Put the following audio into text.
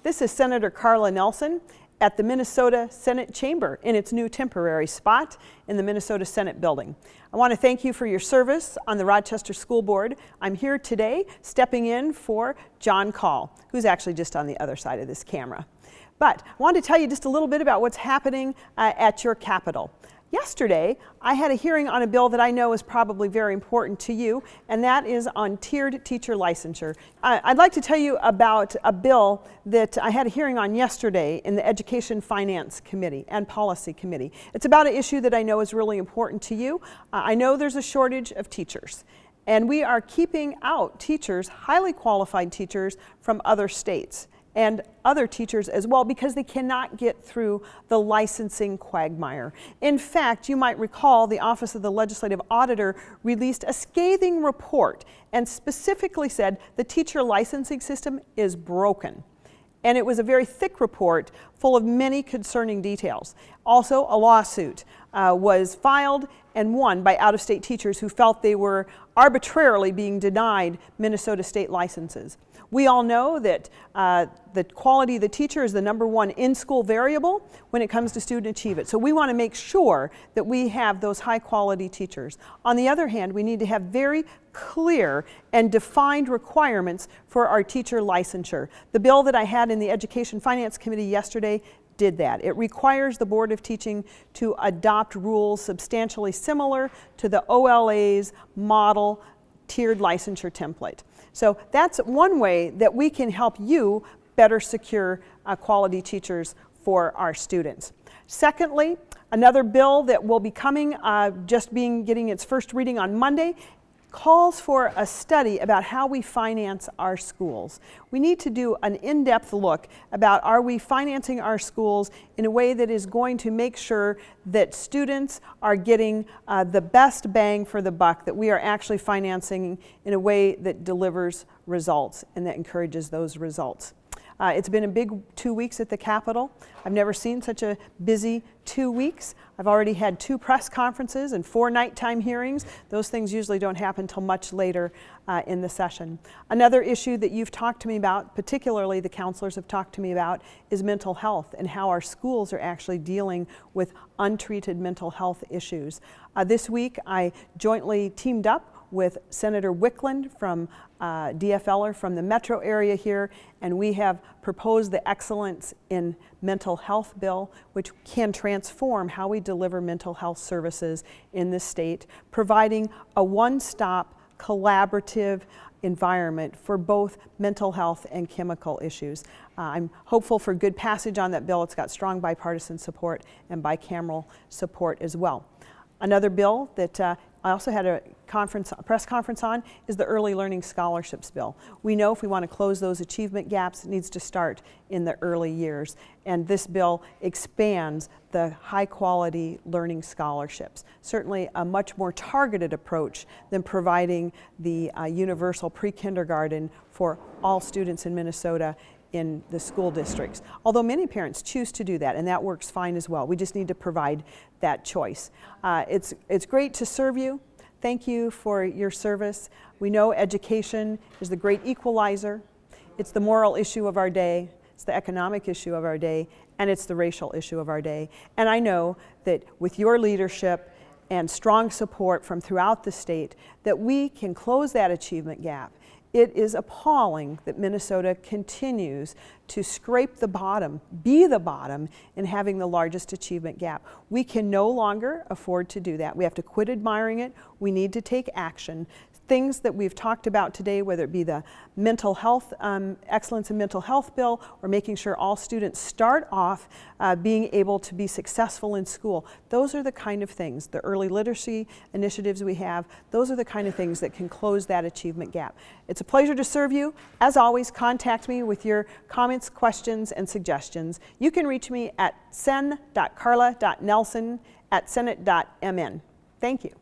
This is Senator Carla Nelson at the Minnesota Senate Chamber in its new temporary spot in the Minnesota Senate building. I want to thank you for your service on the Rochester School Board. I'm here today stepping in for John Call, who's actually just on the other side of this camera. But I wanted to tell you just a little bit about what's happening at your Capitol. Yesterday, I had a hearing on a bill that I know is probably very important to you, and that is on tiered teacher licensure. I'd like to tell you about a bill that I had a hearing on yesterday in the Education Finance Committee and Policy Committee. It's about an issue that I know is really important to you. I know there's a shortage of teachers, and we are keeping out teachers, highly qualified teachers, from other states and other teachers as well, because they cannot get through the licensing quagmire. In fact, you might recall the Office of the Legislative Auditor released a scathing report and specifically said the teacher licensing system is broken. And it was a very thick report full of many concerning details. Also, a lawsuit was filed and won by out-of-state teachers who felt they were arbitrarily being denied Minnesota state licenses. We all know that the quality of the teacher is the #1 in-school variable when it comes to student achievement. So we want to make sure that we have those high-quality teachers. On the other hand, we need to have very clear and defined requirements for our teacher licensure. The bill that I had in the Education Finance Committee yesterday did that. It requires the Board of Teaching to adopt rules substantially similar to the OLA's model tiered licensure template. So that's one way that we can help you better secure quality teachers for our students. Secondly, another bill that will be coming, getting its first reading on Monday, calls for a study about how we finance our schools. We need to do an in-depth look about, are we financing our schools in a way that is going to make sure that students are getting the best bang for the buck, that we are actually financing in a way that delivers results and that encourages those results. It's been a big 2 weeks at the Capitol. I've never seen such a busy 2 weeks. I've already had 2 press conferences and 4 nighttime hearings. Those things usually don't happen until much later in the session. Another issue that you've talked to me about, particularly the counselors have talked to me about, is mental health and how our schools are actually dealing with untreated mental health issues. This week I jointly teamed up with Senator Wickland from DFLer from the metro area here, and we have proposed the Excellence in Mental Health bill, which can transform how we deliver mental health services in the state, providing a one-stop collaborative environment for both mental health and chemical issues. I'm hopeful for good passage on that bill. It's got strong bipartisan support and bicameral support as well. Another bill that I also had a press conference on is the Early Learning Scholarships bill. We know if we want to close those achievement gaps, it needs to start in the early years. And this bill expands the high quality learning scholarships. Certainly a much more targeted approach than providing the universal pre-kindergarten for all students in Minnesota in the school districts. Although many parents choose to do that, and that works fine as well. We just need to provide that choice. It's great to serve you. Thank you for your service. We know education is the great equalizer. It's the moral issue of our day. It's the economic issue of our day, and it's the racial issue of our day. And I know that with your leadership and strong support from throughout the state, that we can close that achievement gap. It is appalling that Minnesota continues to scrape the bottom, be the bottom in having the largest achievement gap. We can no longer afford to do that. We have to quit admiring it. We need to take action. Things that we've talked about today, whether it be the mental health, Excellence in Mental Health bill, or making sure all students start off being able to be successful in school. Those are the kind of things, the early literacy initiatives we have, those are the kind of things that can close that achievement gap. It's a pleasure to serve you. As always, contact me with your comments, questions, and suggestions. You can reach me at sen.carla.nelson@senate.mn. Thank you.